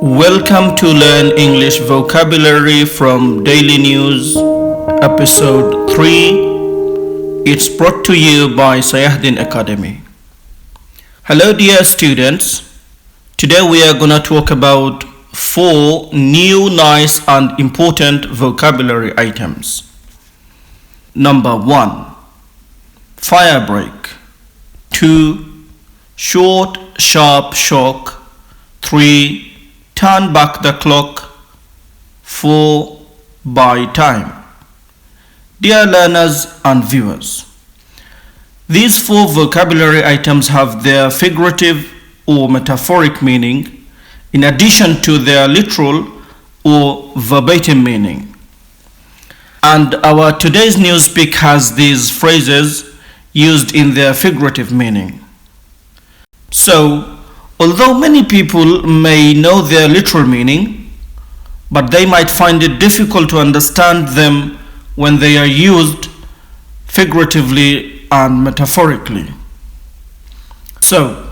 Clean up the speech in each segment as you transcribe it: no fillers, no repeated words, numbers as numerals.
Welcome to Learn English Vocabulary from Daily News, Episode 3. It's brought to you by Sayahdeen Academy. Hello dear students. Today we are going to talk about 4 new, nice and important vocabulary items. Number 1. Firebreak. 2. Short, sharp shock. 3. Turn back the clock. 4. Buy time. Dear learners and viewers, these 4 vocabulary items have their figurative or metaphoric meaning in addition to their literal or verbatim meaning. And our today's newspeak has these phrases used in their figurative meaning. So, although many people may know their literal meaning, but they might find it difficult to understand them when they are used figuratively and metaphorically. So,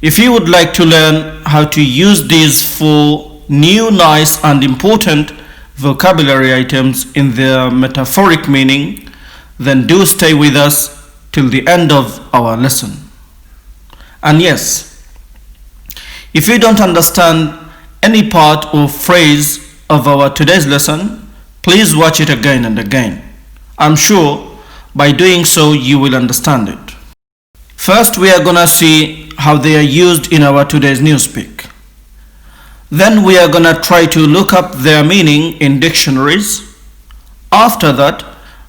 if you would like to learn how to use these 4 new, nice and important vocabulary items in their metaphoric meaning, then do stay with us till the end of our lesson. And yes, if you don't understand any part or phrase of our today's lesson, please watch it again and again. I'm sure by doing so you will understand it. First, we are gonna see how they are used in our today's newspeak. Then we are gonna try to look up their meaning in dictionaries. After that,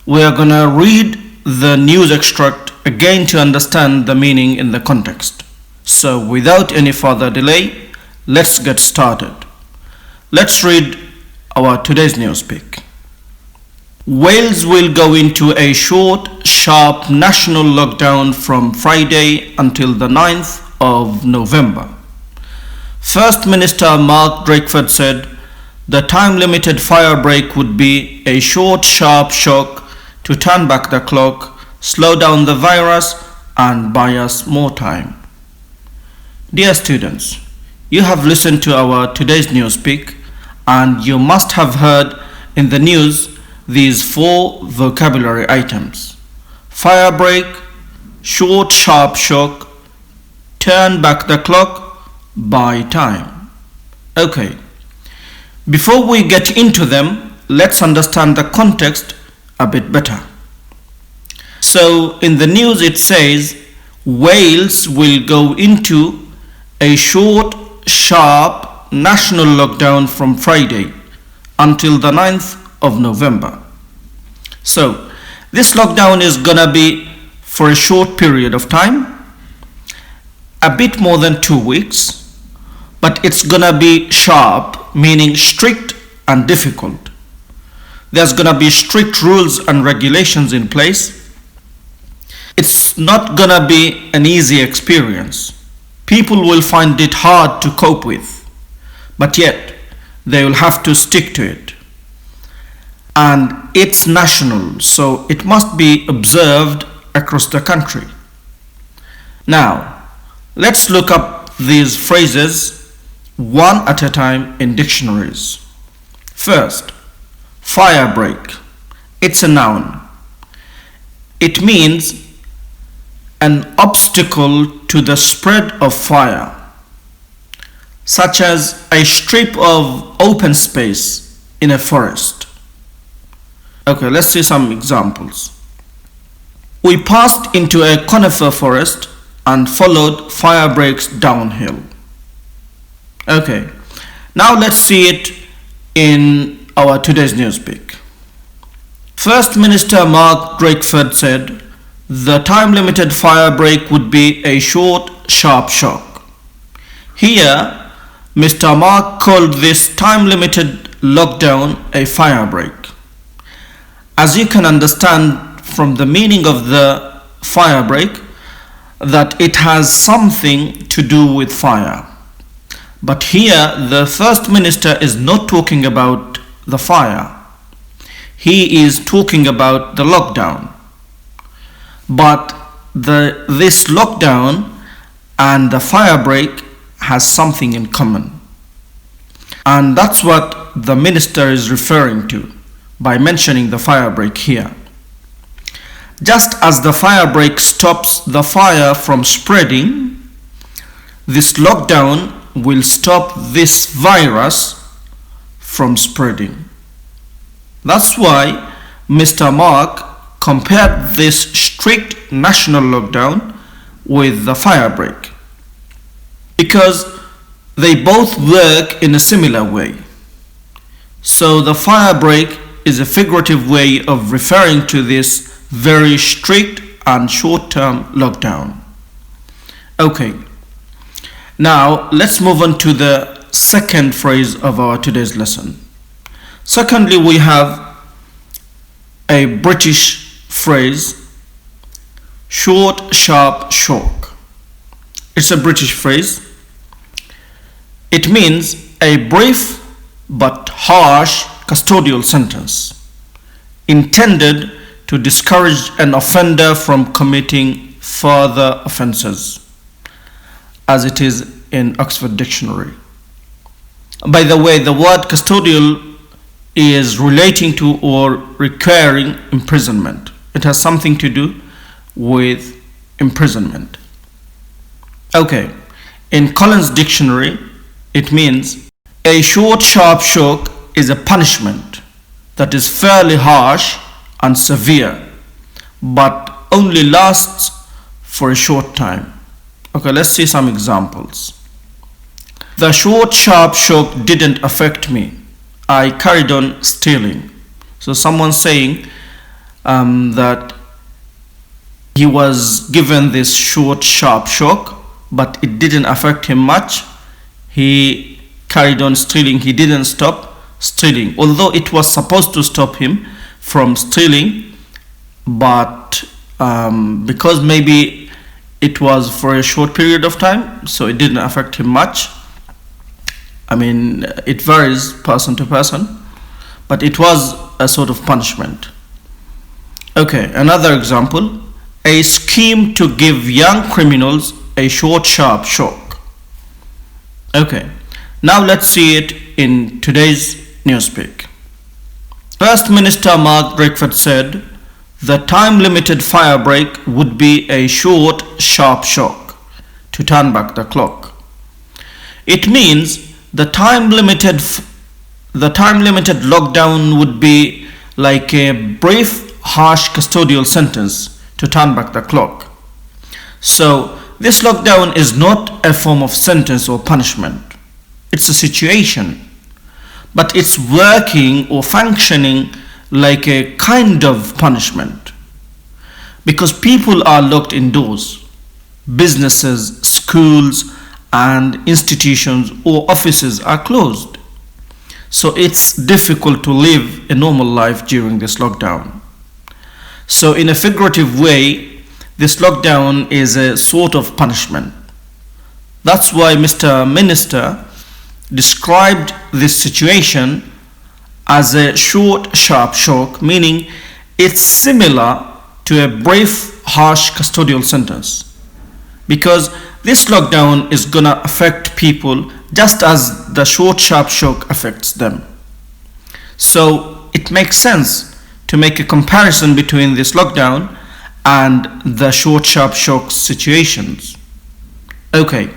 we are gonna read the news extract again to understand the meaning in the context. So without any further delay, let's get started. Let's read our today's newspeak. Wales will go into a short, sharp national lockdown from Friday until the 9th of November. First Minister Mark Drakeford said the time-limited firebreak would be a short, sharp shock to turn back the clock, slow down the virus and buy us more time. Dear students, you have listened to our today's newspeak and you must have heard in the news these 4 vocabulary items: firebreak, short sharp shock, turn back the clock, buy time. Okay, before we get into them, let's understand the context a bit better. So in the news it says Wales will go into a short, sharp national lockdown from Friday until the 9th of November. So, this lockdown is gonna be for a short period of time, a bit more than 2 weeks, but it's gonna be sharp, meaning strict and difficult. There's gonna be strict rules and regulations in place. It's not gonna be an easy experience. People will find it hard to cope with, but yet they will have to stick to it. And it's national, so it must be observed across the country. Now, let's look up these phrases one at a time in dictionaries. First, firebreak. It's a noun. It means an obstacle to the spread of fire, such as a strip of open space in a forest. Okay, let's see some examples. We passed into a conifer forest and followed firebreaks downhill. Okay, now let's see it in our today's newspeak. First Minister Mark Drakeford said the time-limited firebreak would be a short, sharp shock. Here, Mr. Mark called this time-limited lockdown a firebreak. As you can understand from the meaning of the firebreak, that it has something to do with fire. But here, the First Minister is not talking about the fire. He is talking about the lockdown. But this lockdown and the firebreak has something in common. And that's what the minister is referring to by mentioning the firebreak here. Just as the firebreak stops the fire from spreading, this lockdown will stop this virus from spreading. That's why Mr. Mark compared this strict national lockdown with the firebreak, because they both work in a similar way. So the firebreak is a figurative way of referring to this very strict and short-term lockdown. Okay, now let's move on to the second phrase of our today's lesson. Secondly, we have a British phrase, short, sharp, shock. It's a British phrase. It means a brief but harsh custodial sentence intended to discourage an offender from committing further offences, as it is in Oxford Dictionary. By the way, the word custodial is relating to or requiring imprisonment. It has something to do with imprisonment. Okay, in Collins Dictionary, it means a short, sharp shock is a punishment that is fairly harsh and severe, but only lasts for a short time. Okay, let's see some examples. The short, sharp shock didn't affect me. I carried on stealing. So someone's saying that he was given this short, sharp shock, but it didn't affect him much. He carried on stealing. He didn't stop stealing, although it was supposed to stop him from stealing, but because maybe it was for a short period of time, so it didn't affect him much. I mean, it varies person to person, but it was a sort of punishment. Okay, another example, a scheme to give young criminals a short, sharp shock. Okay, now let's see it in today's newspeak. First Minister Mark Drakeford said the time-limited firebreak would be a short, sharp shock to turn back the clock. It means the time-limited lockdown would be like a brief, harsh custodial sentence to turn back the clock. So this lockdown is not a form of sentence or punishment. It's a situation, but it's working or functioning like a kind of punishment, because people are locked indoors. Businesses, schools, and institutions or offices are closed. So it's difficult to live a normal life during this lockdown. So in a figurative way, this lockdown is a sort of punishment. That's why Mr. Minister described this situation as a short, sharp shock, meaning it's similar to a brief, harsh custodial sentence, because this lockdown is gonna affect people just as the short, sharp shock affects them. So it makes sense to make a comparison between this lockdown and the short, sharp shock situations. Okay,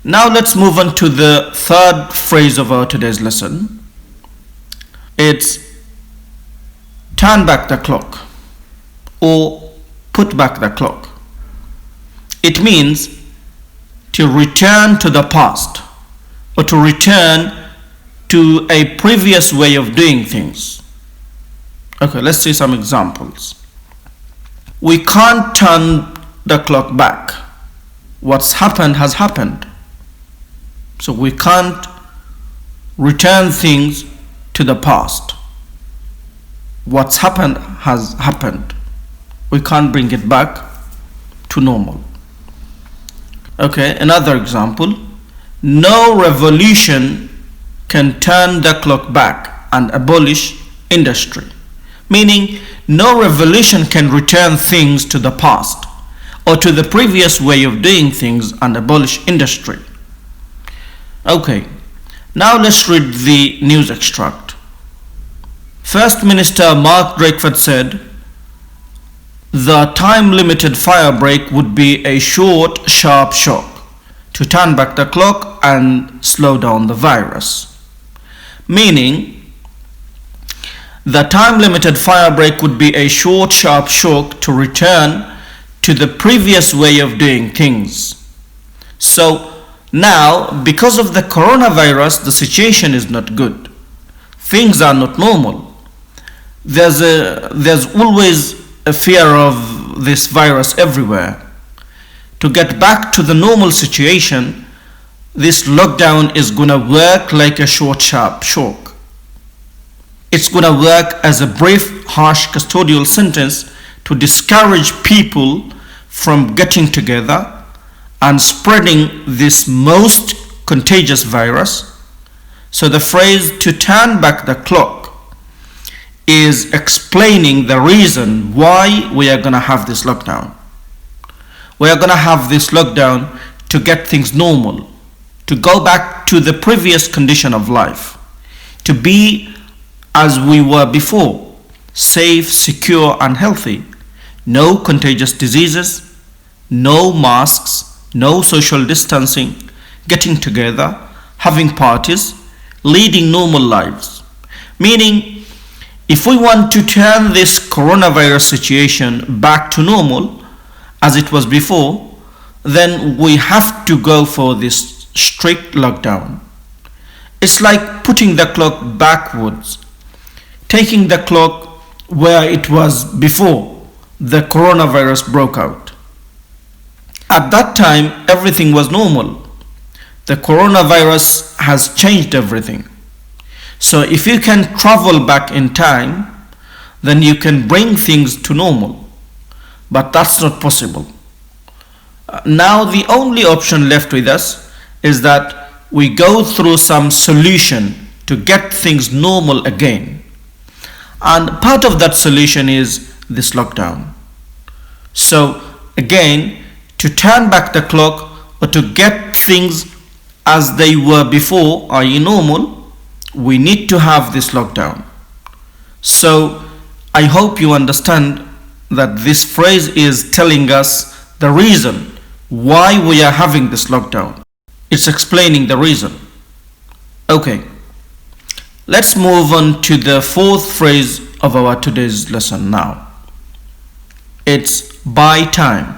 now let's move on to the third phrase of our today's lesson. It's turn back the clock or put back the clock. It means to return to the past or to return to a previous way of doing things. Okay, let's see some examples. We can't turn the clock back. What's happened has happened. So we can't return things to the past. What's happened has happened. We can't bring it back to normal. Okay, another example. No revolution can turn the clock back and abolish industry. Meaning, no revolution can return things to the past or to the previous way of doing things and abolish industry. Okay, Now let's read the news extract. First Minister Mark Drakeford said the time-limited firebreak would be a short, sharp shock to turn back the clock and slow down the virus. Meaning, the time-limited firebreak would be a short, sharp shock to return to the previous way of doing things. So now, because of the coronavirus, the situation is not good. Things are not normal. There's always a fear of this virus everywhere. To get back to the normal situation, this lockdown is gonna work like a short, sharp shock. It's gonna work as a brief, harsh custodial sentence to discourage people from getting together and spreading this most contagious virus. So the phrase "to turn back the clock" is explaining the reason why we are going to have this lockdown. We are going to have this lockdown to get things normal, to go back to the previous condition of life, to be as we were before, safe, secure and healthy. No contagious diseases, no masks, no social distancing, getting together, having parties, leading normal lives. Meaning, if we want to turn this coronavirus situation back to normal as it was before, then we have to go for this strict lockdown. It's like putting the clock backwards, taking the clock where it was before the coronavirus broke out. At that time, everything was normal. The coronavirus has changed everything. So if you can travel back in time, then you can bring things to normal. But that's not possible. Now the only option left with us is that we go through some solution to get things normal again. And part of that solution is this lockdown. So again, to turn back the clock or to get things as they were before, i.e. normal, we need to have this lockdown. So I hope you understand that this phrase is telling us the reason why we are having this lockdown. It's explaining the reason. Okay, let's move on to the fourth phrase of our today's lesson now. It's buy time.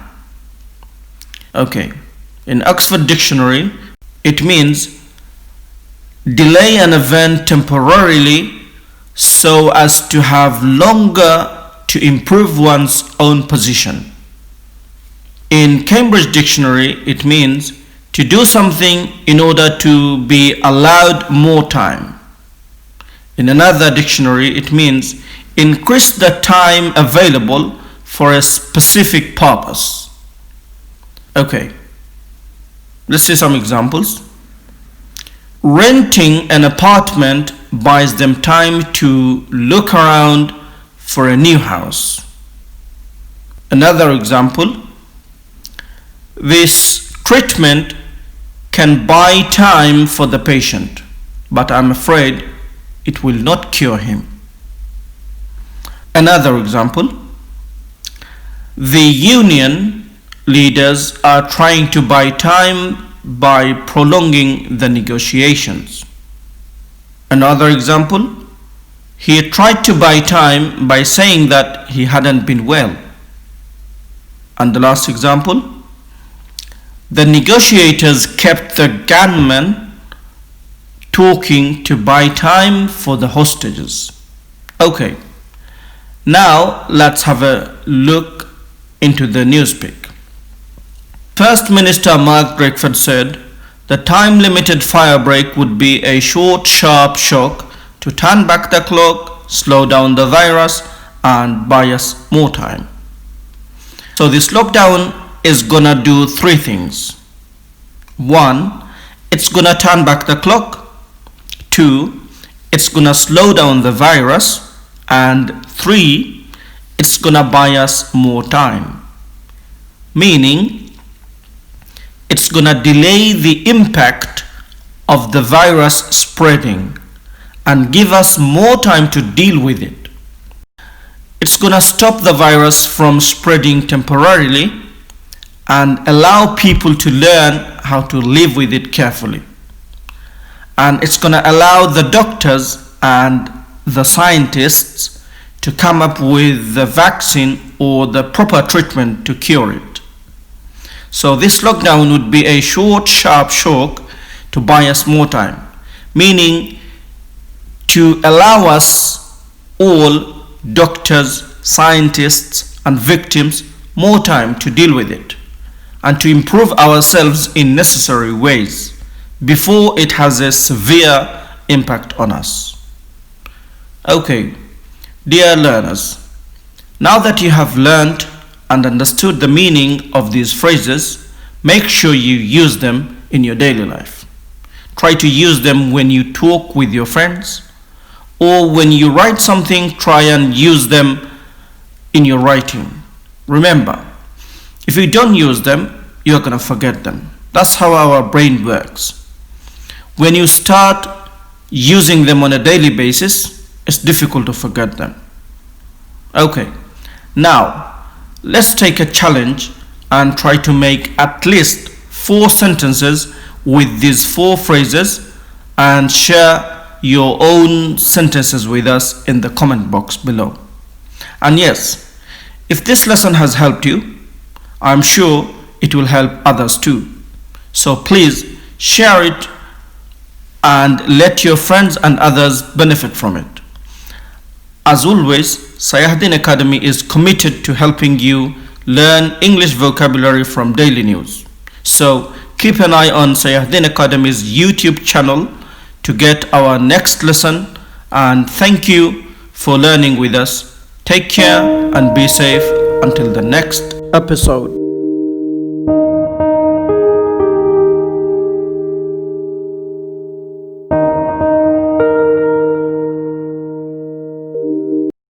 Okay, in Oxford Dictionary, it means delay an event temporarily so as to have longer to improve one's own position. In Cambridge Dictionary, it means to do something in order to be allowed more time. In another dictionary, it means increase the time available for a specific purpose. Okay, let's see some examples. Renting an apartment buys them time to look around for a new house. Another example, this treatment can buy time for the patient, but I'm afraid it will not cure him. Another example, the union leaders are trying to buy time by prolonging the negotiations. Another example, he tried to buy time by saying that he hadn't been well. And the last example, the negotiators kept the gunman talking to buy time for the hostages. Okay, now let's have a look into the newspeak. First Minister Mark Drakeford said the time-limited firebreak would be a short, sharp shock to turn back the clock, slow down the virus, and buy us more time. So this lockdown is gonna do three things. One, it's gonna turn back the clock. Two, it's gonna slow down the virus. And three, it's gonna buy us more time. Meaning, it's gonna delay the impact of the virus spreading and give us more time to deal with it. It's gonna stop the virus from spreading temporarily and allow people to learn how to live with it carefully. And it's gonna allow the doctors and the scientists to come up with the vaccine or the proper treatment to cure it. So this lockdown would be a short, sharp shock to buy us more time, meaning to allow us all, doctors, scientists and victims, more time to deal with it and to improve ourselves in necessary ways before it has a severe impact on us. Okay, dear learners, now that you have learned and understood the meaning of these phrases, make sure you use them in your daily life. Try to use them when you talk with your friends, or when you write something, try and use them in your writing. Remember, if you don't use them, you're going to forget them. That's how our brain works. When you start using them on a daily basis, it's difficult to forget them. Okay, now let's take a challenge and try to make at least 4 sentences with these 4 phrases and share your own sentences with us in the comment box below. And yes, if this lesson has helped you, I'm sure it will help others too. So please share it and let your friends and others benefit from it. As always, Sayahdeen Academy is committed to helping you learn English vocabulary from daily news. So keep an eye on Sayahdeen Academy's YouTube channel to get our next lesson, and thank you for learning with us. Take care and be safe until the next episode.